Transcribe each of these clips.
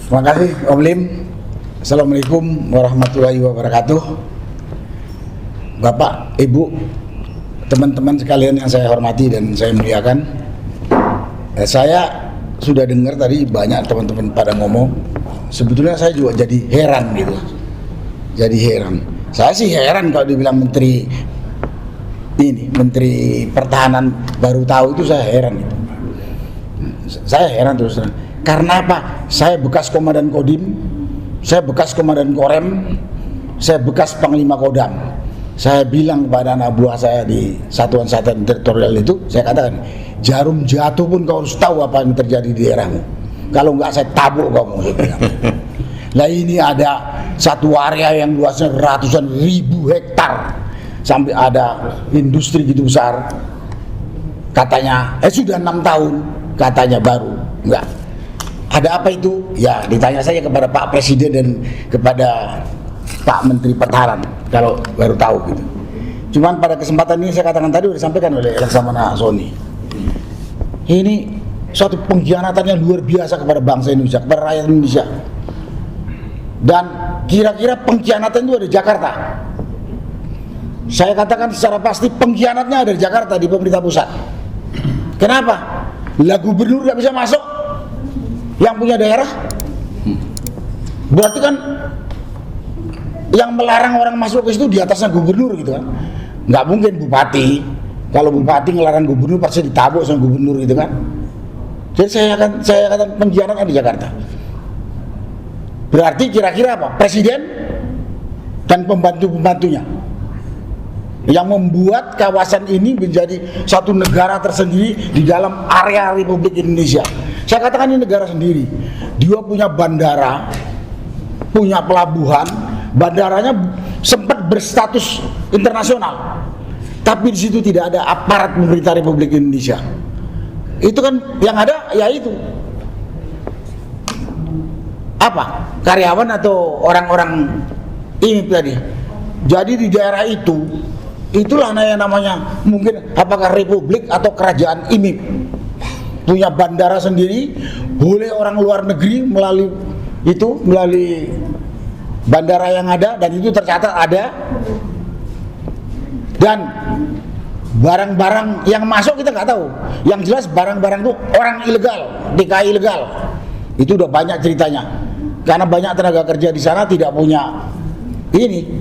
Terima kasih Om Lim. Assalamualaikum warahmatullahi wabarakatuh. Bapak, Ibu, teman-teman sekalian yang saya hormati dan saya muliakan. Saya sudah dengar tadi banyak teman-teman pada ngomong. Sebetulnya saya juga jadi heran gitu. Jadi heran. Saya sih heran kalau dibilang Menteri Pertahanan baru tahu, itu saya heran gitu. Saya heran terus terang. Karena apa? Saya bekas komandan Kodim, saya bekas komandan Korem, saya bekas Panglima Kodam. Saya bilang kepada anak buah saya di satuan-satuan teritorial itu, saya katakan, jarum jatuh pun kau harus tahu apa yang terjadi di daerahmu. Kalau enggak saya tabuk kamu. Nah ini ada satu area yang luasnya ratusan ribu hektar, sampai ada industri gitu besar. Katanya, sudah 6 tahun, katanya baru. Enggak. Ada apa itu? Ya ditanya saja kepada Pak Presiden dan kepada Pak Menteri Pertahanan kalau baru tahu gitu. Cuman pada kesempatan ini saya katakan tadi sudah disampaikan oleh Laksamana Sony. Ini suatu pengkhianatan yang luar biasa kepada bangsa Indonesia, kepada rakyat Indonesia. Dan kira-kira pengkhianatan itu ada di Jakarta. Saya katakan secara pasti pengkhianatnya ada di Jakarta, di pemerintah pusat. Kenapa? Lah gubernur nggak bisa masuk, yang punya daerah. Berarti kan yang melarang orang masuk ke situ di atasnya gubernur gitu kan. Nggak mungkin bupati. Kalau bupati ngelarang gubernur pasti ditabuk sama gubernur gitu kan. Jadi saya akan pengkhianatan di Jakarta. Berarti kira-kira apa? Presiden dan pembantu-pembantunya yang membuat kawasan ini menjadi satu negara tersendiri di dalam area Republik Indonesia. Saya katakan ini negara sendiri. Dia punya bandara, punya pelabuhan, bandaranya sempat berstatus internasional. Tapi di situ tidak ada aparat pemerintah Republik Indonesia. Itu kan yang ada ya itu. Apa? Karyawan atau orang-orang ini tadi. Jadi di daerah itu, itulah yang namanya mungkin apakah republik atau kerajaan IMIP. Punya bandara sendiri, boleh orang luar negeri melalui bandara yang ada, dan itu tercatat ada. Dan barang-barang yang masuk kita nggak tahu. Yang jelas barang-barang itu orang ilegal, TKI ilegal. Itu udah banyak ceritanya. Karena banyak tenaga kerja di sana tidak punya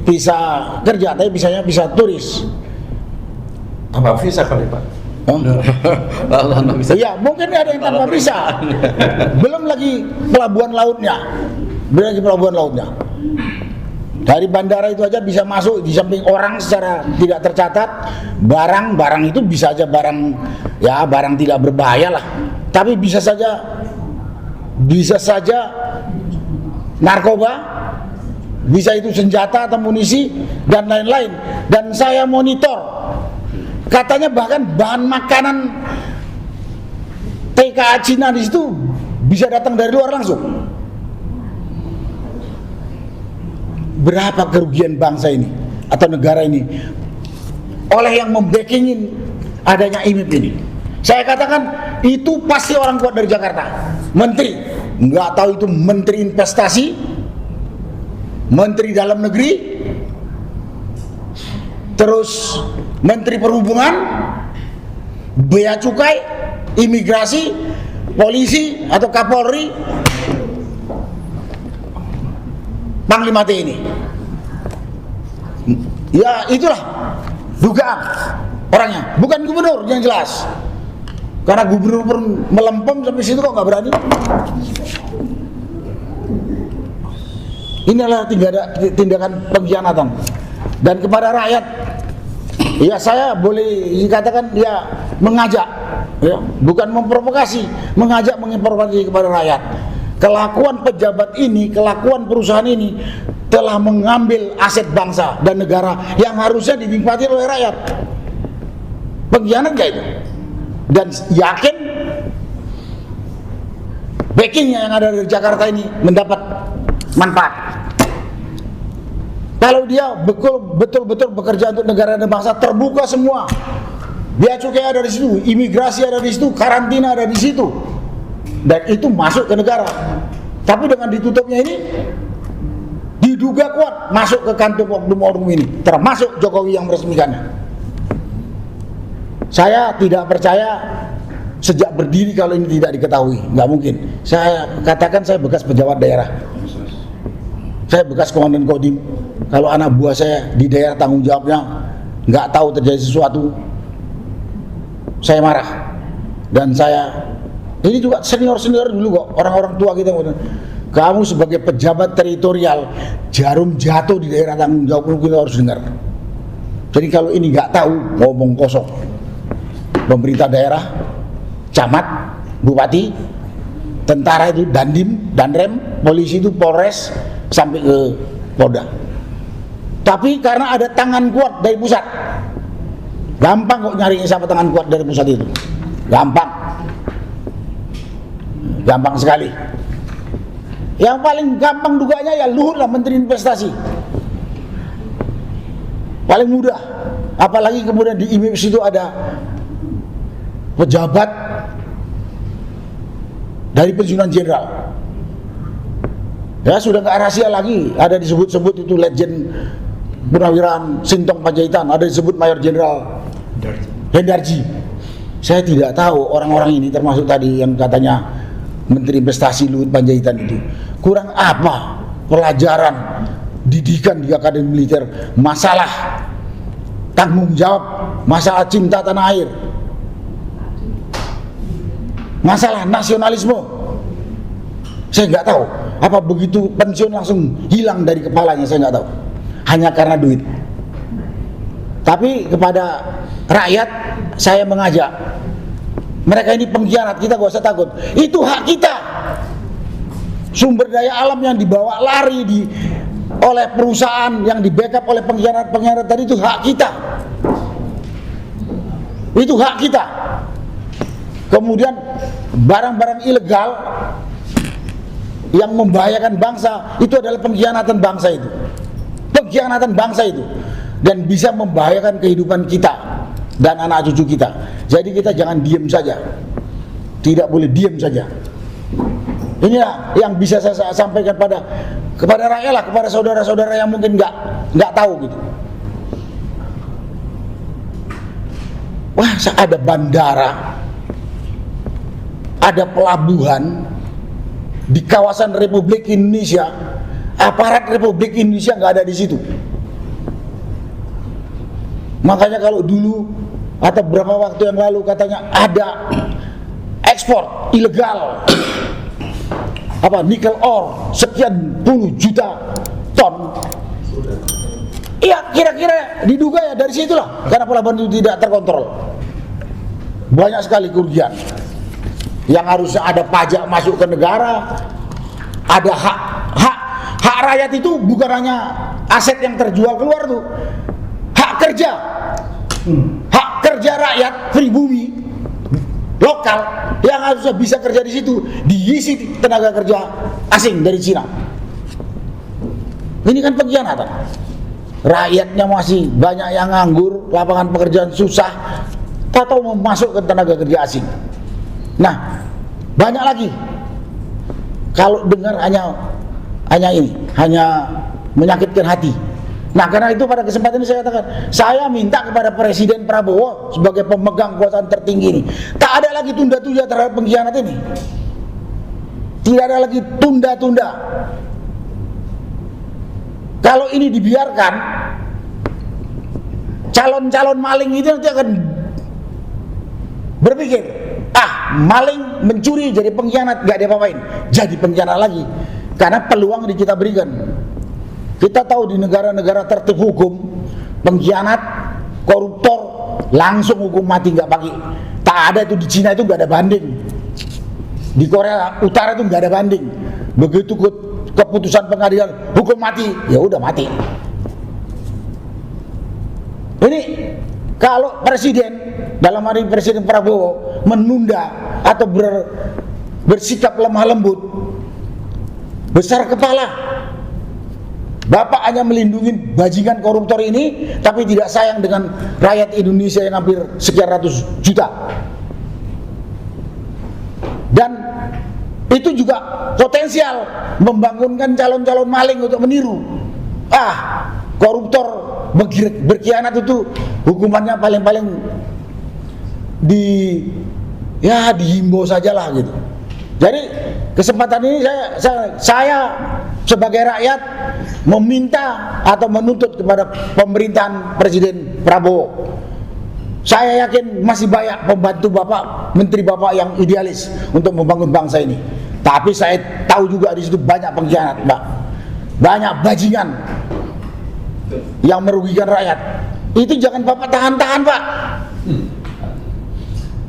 visa kerja, tapi bisanya visa turis. Tanpa visa kali Pak? Iya, mungkin ada yang tanpa visa. Belum lagi pelabuhan lautnya. Dari bandara itu aja bisa masuk, di samping orang secara tidak tercatat, barang itu bisa aja barang tidak berbahaya lah. Tapi bisa saja narkoba, bisa itu senjata atau amunisi dan lain-lain. Dan saya monitor, katanya bahkan bahan makanan TKA Cina di situ bisa datang dari luar langsung. Berapa kerugian bangsa ini atau negara ini oleh yang membackingin adanya IMIP ini? Saya katakan itu pasti orang kuat dari Jakarta. Menteri, nggak tahu itu Menteri Investasi, Menteri Dalam Negeri, terus Menteri Perhubungan, Bea Cukai, Imigrasi, Polisi atau Kapolri, Panglima TNI. Ya itulah dugaan orangnya, bukan gubernur yang jelas. Karena gubernur pun melempem sampai situ kok nggak berani. Inilah tindakan pengkhianatan. Dan kepada rakyat, ya saya boleh dikatakan ya mengajak, ya, bukan memprovokasi, menginformasi kepada rakyat. Kelakuan pejabat ini, kelakuan perusahaan ini telah mengambil aset bangsa dan negara yang harusnya dinikmati oleh rakyat. Pengkhianat gak itu? Dan yakin backingnya yang ada dari Jakarta ini mendapat manfaat. Kalau dia betul-betul bekerja untuk negara dan bangsa, terbuka semua. Bea cukai ada di situ, imigrasi ada di situ, karantina ada di situ. Dan itu masuk ke negara. Tapi dengan ditutupnya ini diduga kuat masuk ke kantor oknum-oknum ini, termasuk Jokowi yang meresmikannya. Saya tidak percaya sejak berdiri kalau ini tidak diketahui, nggak mungkin. Saya katakan saya bekas pejabat daerah, saya bekas komandan Kodim. Kalau anak buah saya di daerah tanggung jawabnya nggak tahu terjadi sesuatu, saya marah. Dan saya ini juga senior dulu kok, orang-orang tua kita. Kamu sebagai pejabat teritorial, jarum jatuh di daerah tanggung jawab kita harus dengar. Jadi kalau ini nggak tahu, ngomong kosong. Pemerintah daerah, camat, bupati, tentara itu dandim, danrem, polisi itu polres sampai ke Polda. Tapi karena ada tangan kuat dari pusat, gampang kok nyari siapa tangan kuat dari pusat itu. Gampang sekali. Yang paling gampang duganya ya Luhut lah, Menteri Investasi. Paling mudah. Apalagi kemudian di IMIPS itu ada pejabat dari pensiunan jenderal. Ya sudah nggak rahasia lagi, ada disebut-sebut itu legend Purnawirawan Sintong Panjaitan, ada disebut Mayor Jenderal Hendarji. Saya tidak tahu orang-orang ini, termasuk tadi yang katanya Menteri Investasi Luhut Panjaitan itu, kurang apa pelajaran didikan di Akademi Militer, masalah tanggung jawab, masalah cinta tanah air, masalah nasionalisme. Saya nggak tahu apa begitu pensiun langsung hilang dari kepalanya, saya nggak tahu, hanya karena duit. Tapi kepada rakyat saya mengajak, mereka ini pengkhianat, kita gak usah takut. Itu hak kita. Sumber daya alam yang dibawa lari oleh perusahaan yang di backup oleh pengkhianat tadi, itu hak kita. Itu hak kita. Kemudian barang-barang ilegal yang membahayakan bangsa, itu adalah pengkhianatan bangsa itu. Pengkhianatan bangsa itu. Dan bisa membahayakan kehidupan kita dan anak cucu kita. Jadi kita jangan diam saja. Tidak boleh diam saja. Inilah yang bisa saya sampaikan kepada rakyat lah, kepada saudara-saudara yang mungkin nggak tahu gitu. Wah, ada bandara, ada pelabuhan di kawasan Republik Indonesia. Aparat Republik Indonesia nggak ada di situ. Makanya kalau dulu atau beberapa waktu yang lalu katanya ada ekspor ilegal nikel ore sekian puluh juta ton. Iya, kira-kira diduga ya dari situlah, karena pelabuhan itu tidak terkontrol. Banyak sekali kerugian. Yang harusnya ada pajak masuk ke negara, ada hak rakyat itu bukan hanya aset yang terjual keluar tuh. Hak kerja rakyat pribumi lokal yang harusnya bisa kerja di situ diisi tenaga kerja asing dari Cina. Ini kan pengkhianatan. Rakyatnya masih banyak yang nganggur, lapangan pekerjaan susah, atau memasukkan tenaga kerja asing. Nah, banyak lagi. Kalau dengar hanya menyakitkan hati. Nah, karena itu pada kesempatan ini saya katakan, saya minta kepada Presiden Prabowo sebagai pemegang kekuasaan tertinggi ini, tak ada lagi tunda-tunda terhadap pengkhianat ini. Tidak ada lagi tunda-tunda. Kalau ini dibiarkan, calon-calon maling itu nanti akan berpikir, maling mencuri jadi pengkhianat, gak diapa-apain, jadi pengkhianat lagi. Karena peluang kita berikan. Kita tahu di negara-negara tertib hukum, pengkhianat, koruptor langsung hukum mati, nggak pakai. Tak ada itu di Cina, itu nggak ada banding. Di Korea Utara itu nggak ada banding. Begitu keputusan pengadilan hukum mati, ya udah mati. Ini kalau presiden, dalam hari Presiden Prabowo menunda atau bersikap lemah lembut, besar kepala, Bapak hanya melindungi bajingan koruptor ini, tapi tidak sayang dengan rakyat Indonesia yang hampir sekian ratus juta. Dan itu juga potensial membangunkan calon-calon maling untuk meniru. Koruptor berkhianat itu hukumannya paling-paling dihimbau sajalah gitu. Jadi kesempatan ini saya sebagai rakyat meminta atau menuntut kepada pemerintahan Presiden Prabowo. Saya yakin masih banyak pembantu Bapak, menteri Bapak yang idealis untuk membangun bangsa ini. Tapi saya tahu juga di situ banyak pengkhianat, Pak. Banyak bajingan yang merugikan rakyat. Itu jangan Bapak tahan-tahan, Pak.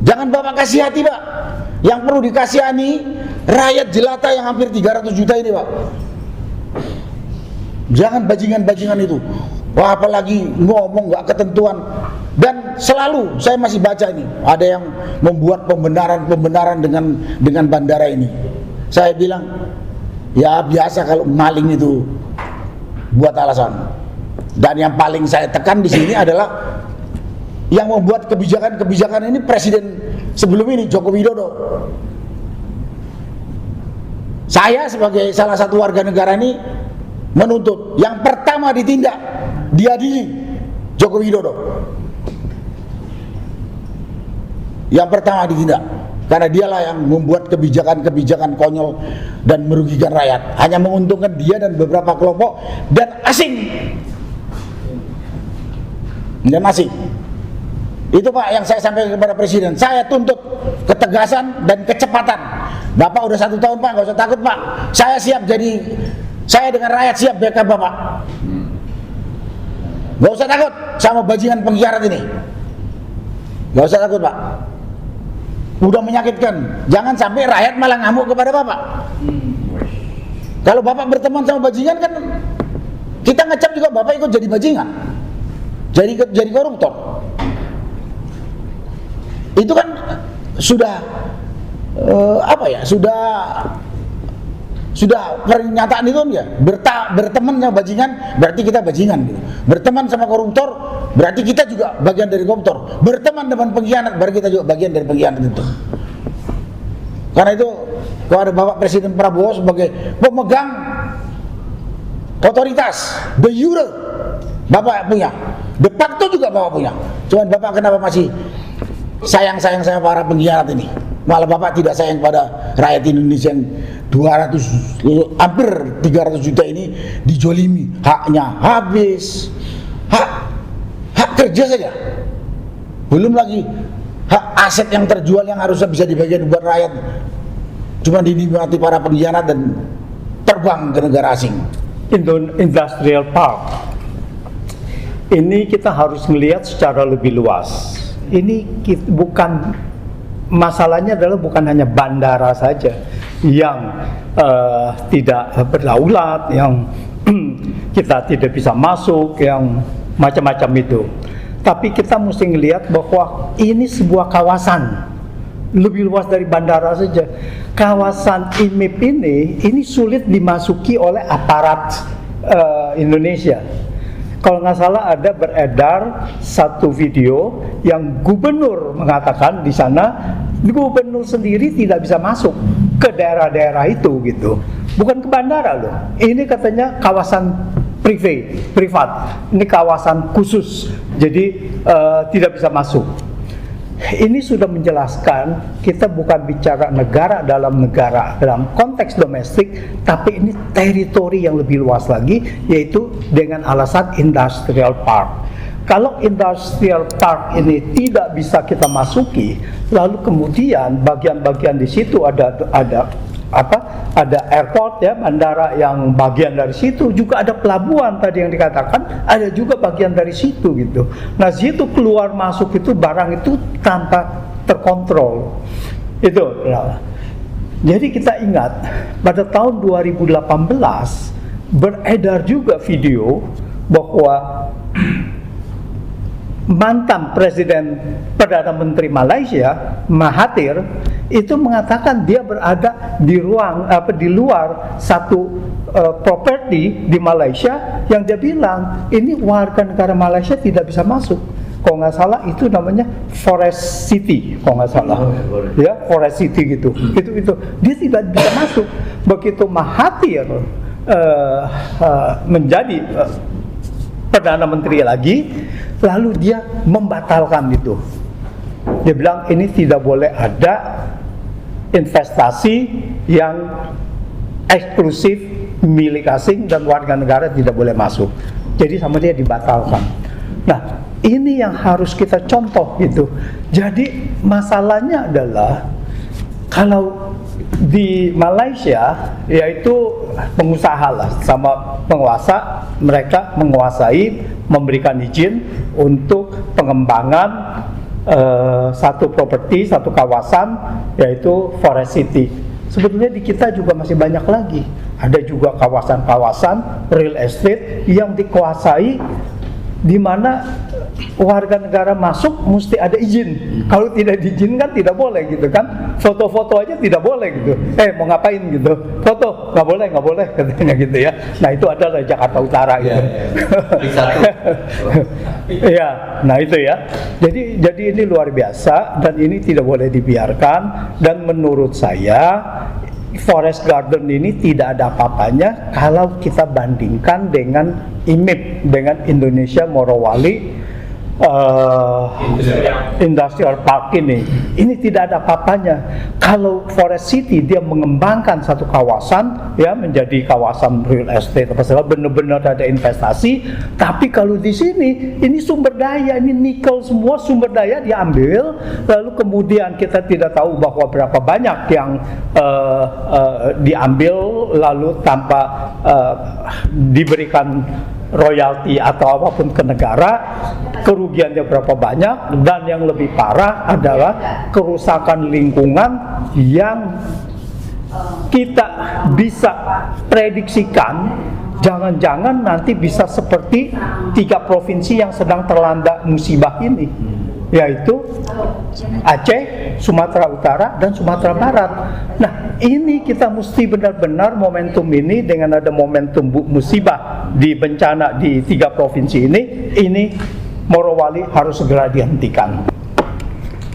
Jangan Bapak kasih hati, Pak. Yang perlu dikasihani rakyat jelata yang hampir 300 juta ini, Pak. Jangan bajingan-bajingan itu. Wah, apalagi ngomong nggak ketentuan. Dan selalu saya masih baca ini, ada yang membuat pembenaran dengan bandara ini. Saya bilang, ya biasa kalau maling itu buat alasan. Dan yang paling saya tekan di sini adalah yang membuat kebijakan ini presiden sebelum ini, Joko Widodo. Saya sebagai salah satu warga negara ini menuntut yang pertama ditindak, diadili Joko Widodo. Yang pertama ditindak, karena dialah yang membuat kebijakan-kebijakan konyol dan merugikan rakyat, hanya menguntungkan dia dan beberapa kelompok dan asing. Itu Pak yang saya sampaikan kepada Presiden. Saya tuntut ketegasan dan kecepatan. Bapak udah 1 tahun Pak, nggak usah takut Pak. Saya dengan rakyat siap backup Bapak. Nggak usah takut sama bajingan pengkhianat ini. Nggak usah takut Pak. Udah menyakitkan. Jangan sampai rakyat malah ngamuk kepada Bapak. Kalau Bapak berteman sama bajingan kan kita ngecap juga Bapak ikut jadi bajingan. Jadi koruptor. Itu kan sudah sudah pernyataan itu kan ya, berteman sama bajingan berarti kita bajingan gitu. Berteman sama koruptor berarti kita juga bagian dari koruptor. Berteman dengan pengkhianat berarti kita juga bagian dari pengkhianat itu. Karena itu kepada Bapak Presiden Prabowo sebagai pemegang otoritas de jure Bapak punya, de facto juga Bapak punya. Cuman Bapak kenapa masih sayang sama para pengkhianat ini? Malah Bapak tidak sayang pada rakyat Indonesia yang hampir 300 juta ini dijolimi, haknya habis, hak kerja saja, belum lagi hak aset yang terjual yang harusnya bisa dibagikan buat rakyat, cuma dinikmati para pengkhianat dan terbang ke negara asing. Industrial Park ini kita harus melihat secara lebih luas. Ini bukan masalahnya adalah bukan hanya bandara saja yang tidak berdaulat, yang kita tidak bisa masuk, yang macam-macam itu. Tapi kita mesti melihat bahwa ini sebuah kawasan lebih luas dari bandara saja. Kawasan IMIP ini sulit dimasuki oleh aparat Indonesia. Kalau nggak salah ada beredar satu video yang gubernur mengatakan di sana gubernur sendiri tidak bisa masuk ke daerah-daerah itu gitu. Bukan ke bandara loh. Ini katanya kawasan privat. Ini kawasan khusus. Jadi tidak bisa masuk. Ini sudah menjelaskan kita bukan bicara negara dalam konteks domestik, tapi ini teritori yang lebih luas lagi, yaitu dengan alasan industrial park. Kalau industrial park ini tidak bisa kita masuki, lalu kemudian bagian-bagian di situ ada airport ya, bandara yang bagian dari situ, juga ada pelabuhan tadi yang dikatakan, ada juga bagian dari situ gitu. Nah, situ keluar masuk itu barang itu tanpa terkontrol. Itu. Ya. Jadi kita ingat pada tahun 2018 beredar juga video bahwa mantan Presiden Perdana Menteri Malaysia Mahathir itu mengatakan dia berada di luar satu properti di Malaysia yang dia bilang ini warga negara Malaysia tidak bisa masuk. kalau nggak salah itu namanya Forest City, kalau nggak salah, ya Forest City gitu. Itu dia tidak bisa masuk. Begitu Mahathir menjadi Perdana Menteri lagi, lalu dia membatalkan itu. Dia bilang ini tidak boleh ada investasi yang eksklusif milik asing dan warga negara tidak boleh masuk. Jadi sama dia dibatalkan. Nah, ini yang harus kita contoh gitu. Jadi masalahnya adalah kalau di Malaysia yaitu pengusaha lah sama penguasa, mereka menguasai, memberikan izin untuk pengembangan satu properti, satu kawasan yaitu Forest City. Sebetulnya di kita juga masih banyak lagi. Ada juga kawasan-kawasan real estate yang dikuasai di mana warga negara masuk mesti ada izin. Kalau tidak diizinkan tidak boleh gitu kan. Foto-foto aja tidak boleh gitu. Mau ngapain gitu? Foto nggak boleh katanya gitu ya. Nah itu adalah Jakarta Utara gitu. Ya, nah itu ya. Jadi ini luar biasa dan ini tidak boleh dibiarkan. Dan menurut saya Forest Garden ini tidak ada apa-apanya kalau kita bandingkan dengan IMIP, dengan Indonesia Morowali Industrial Park ini tidak ada apa-apanya. Kalau Forest City dia mengembangkan satu kawasan ya menjadi kawasan real estate apa segala, benar-benar ada investasi. Tapi kalau di sini ini sumber daya, ini nikel semua sumber daya diambil, lalu kemudian kita tidak tahu bahwa berapa banyak yang diambil lalu tanpa diberikan royalti atau apapun ke negara, kerugiannya berapa banyak, dan yang lebih parah adalah kerusakan lingkungan yang kita bisa prediksikan jangan-jangan nanti bisa seperti 3 provinsi yang sedang terlanda musibah ini, yaitu Aceh, Sumatera Utara, dan Sumatera Barat. Nah, ini kita mesti benar-benar momentum ini dengan ada momentum musibah di bencana di 3 provinsi ini Morowali harus segera dihentikan.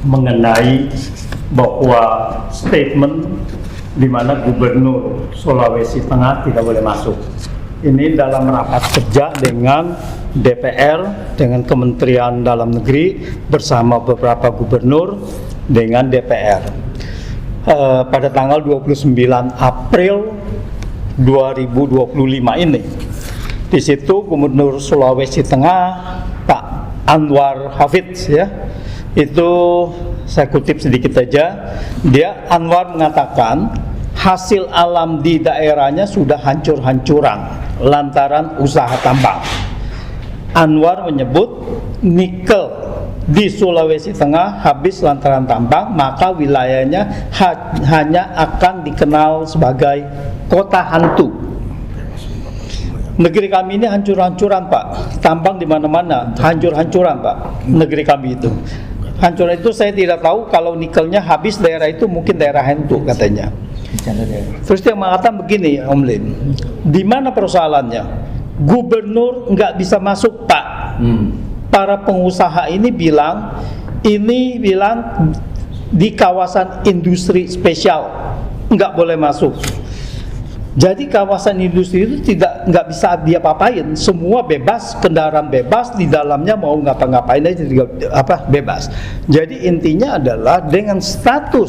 Mengenai bahwa statement di mana Gubernur Sulawesi Tengah tidak boleh masuk. Ini dalam rapat kerja dengan DPR, dengan Kementerian Dalam Negeri bersama beberapa gubernur dengan DPR. Pada tanggal 29 April 2025 ini. Di situ Gubernur Sulawesi Tengah Pak Anwar Hafidz ya. Itu saya kutip sedikit saja. Anwar mengatakan hasil alam di daerahnya sudah hancur-hancuran lantaran usaha tambang. Anwar menyebut nikel di Sulawesi Tengah habis lantaran tambang, maka wilayahnya hanya akan dikenal sebagai kota hantu. Negeri kami ini hancur-hancuran Pak, tambang di mana-mana, hancur-hancuran Pak, negeri kami itu. Hancuran itu saya tidak tahu, kalau nikelnya habis daerah itu mungkin daerah hantu katanya. Terus dia mengatakan begini, Om Lin, di mana persoalannya? Gubernur nggak bisa masuk Pak. Para pengusaha ini bilang di kawasan industri spesial nggak boleh masuk. Jadi kawasan industri itu nggak bisa dia apa-apain, semua bebas, kendaraan bebas, di dalamnya mau ngapa-ngapain aja bebas. Jadi intinya adalah dengan status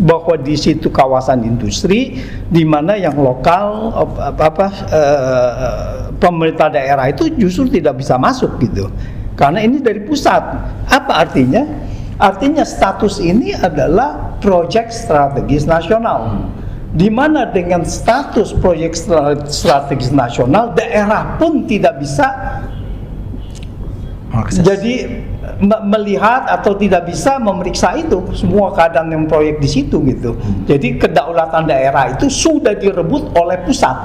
bahwa di situ kawasan industri, di mana yang lokal pemerintah daerah itu justru tidak bisa masuk gitu, karena ini dari pusat. Apa artinya? Artinya status ini adalah proyek strategis nasional. Di mana dengan status proyek strategis nasional, daerah pun tidak bisa jadi melihat atau tidak bisa memeriksa itu semua keadaan yang proyek di situ gitu. Jadi kedaulatan daerah itu sudah direbut oleh pusat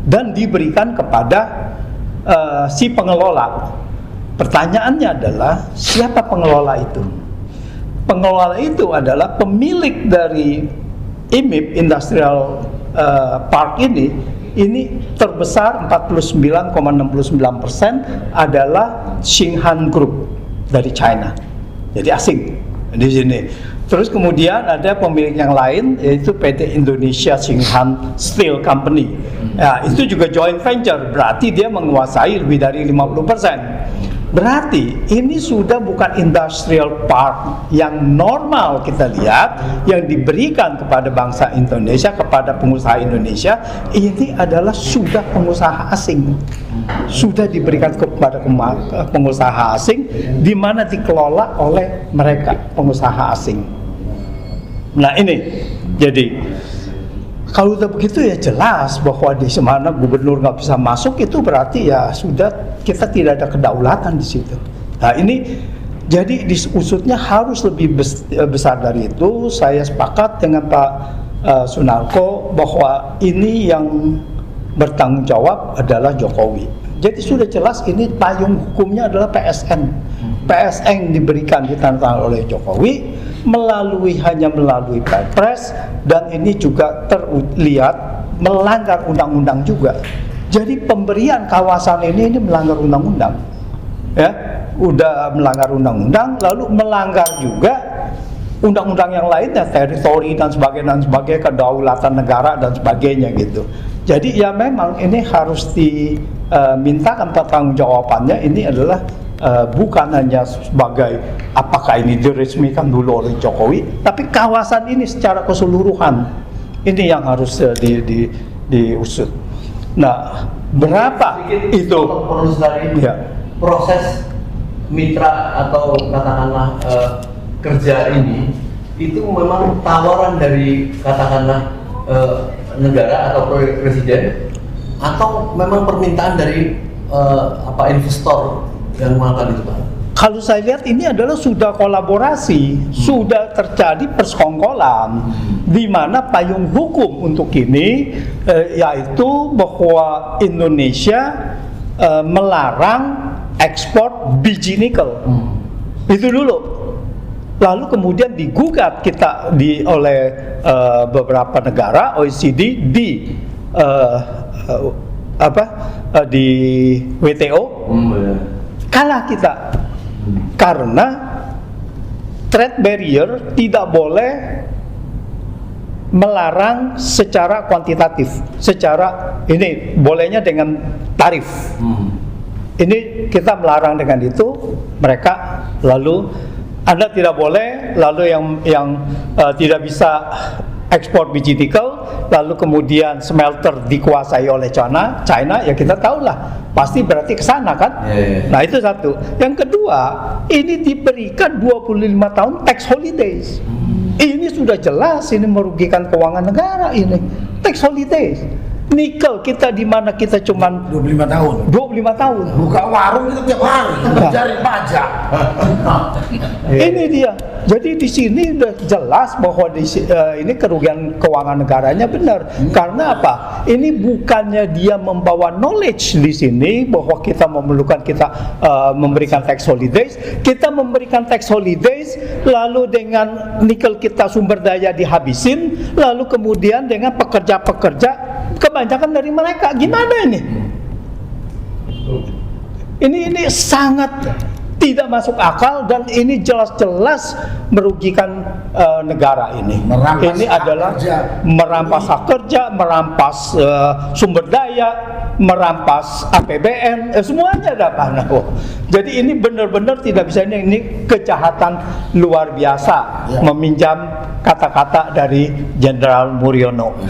dan diberikan kepada si pengelola. Pertanyaannya adalah siapa pengelola itu? Pengelola itu adalah pemilik dari IMIP Industrial Park ini terbesar 49,69% adalah Shinhan Group. dari China, jadi asing di sini. Terus kemudian ada pemilik yang lain yaitu PT Indonesia Singhan Steel Company. Ya, itu juga joint venture, berarti dia menguasai lebih dari 50%. Berarti ini sudah bukan industrial park yang normal kita lihat yang diberikan kepada bangsa Indonesia, kepada pengusaha Indonesia. Ini adalah sudah pengusaha asing, sudah diberikan kepada pengusaha asing, di mana dikelola oleh mereka pengusaha asing. Nah ini, jadi kalau udah begitu ya jelas bahwa di mana gubernur nggak bisa masuk, itu berarti ya sudah kita tidak ada kedaulatan di situ. Nah ini jadi diusutnya harus lebih besar dari itu. Saya sepakat dengan Pak Sunarko bahwa ini yang bertanggung jawab adalah Jokowi. Jadi sudah jelas ini payung hukumnya adalah PSN. PSN diberikan ditandatangani oleh Jokowi hanya melalui Perpres, dan ini juga terlihat melanggar undang-undang juga. Jadi pemberian kawasan ini melanggar undang-undang, ya, udah melanggar undang-undang, lalu melanggar juga undang-undang yang lainnya, teritori dan sebagainya, kedaulatan negara dan sebagainya gitu. Jadi ya memang ini harus dimintakan pertanggungjawabannya. Ini adalah bukan hanya sebagai apakah ini diresmikan dulu oleh Jokowi, tapi kawasan ini secara keseluruhan ini yang harus diusut. Nah, berapa itu? Ya. Proses mitra atau katakanlah kerja ini itu memang tawaran dari katakanlah negara atau presiden, atau memang permintaan dari investor yang melakukan itu, Pak? Kalau saya lihat ini adalah sudah kolaborasi, sudah terjadi persekongkolan, di mana payung hukum untuk ini yaitu bahwa Indonesia melarang ekspor biji nikel. Itu dulu. Lalu kemudian digugat oleh beberapa negara OECD di WTO. Kalah kita karena trade barrier tidak boleh melarang secara kuantitatif, secara ini bolehnya dengan tarif. Ini kita melarang dengan itu, mereka lalu Anda tidak boleh, lalu yang tidak bisa ekspor biji nikel, lalu kemudian smelter dikuasai oleh China, ya kita tahulah pasti berarti ke sana kan. Nah itu satu. Yang kedua, ini diberikan 25 tahun tax holidays. Ini sudah jelas ini merugikan keuangan negara ini. Tax holidays. Nikel kita di mana kita cuman 25 tahun. 25 tahun. Buka warung itu tiap hari, mencari pajak. Ini dia. Jadi di sini sudah jelas bahwa ini kerugian keuangan negaranya benar. Karena apa? Ini bukannya dia membawa knowledge di sini bahwa kita memerlukan memberikan tax holidays. Kita memberikan tax holidays lalu dengan nikel kita sumber daya dihabisin, lalu kemudian dengan pekerja-pekerja kebanyakan dari mereka gimana ini? Ini sangat tidak masuk akal, dan ini jelas-jelas merugikan negara ini. Ini adalah merampas hak kerja, merampas sumber daya, merampas APBN, semuanya dapat. Jadi ini benar-benar tidak bisa, ini kejahatan luar biasa. Meminjam kata-kata dari Jenderal Muriono.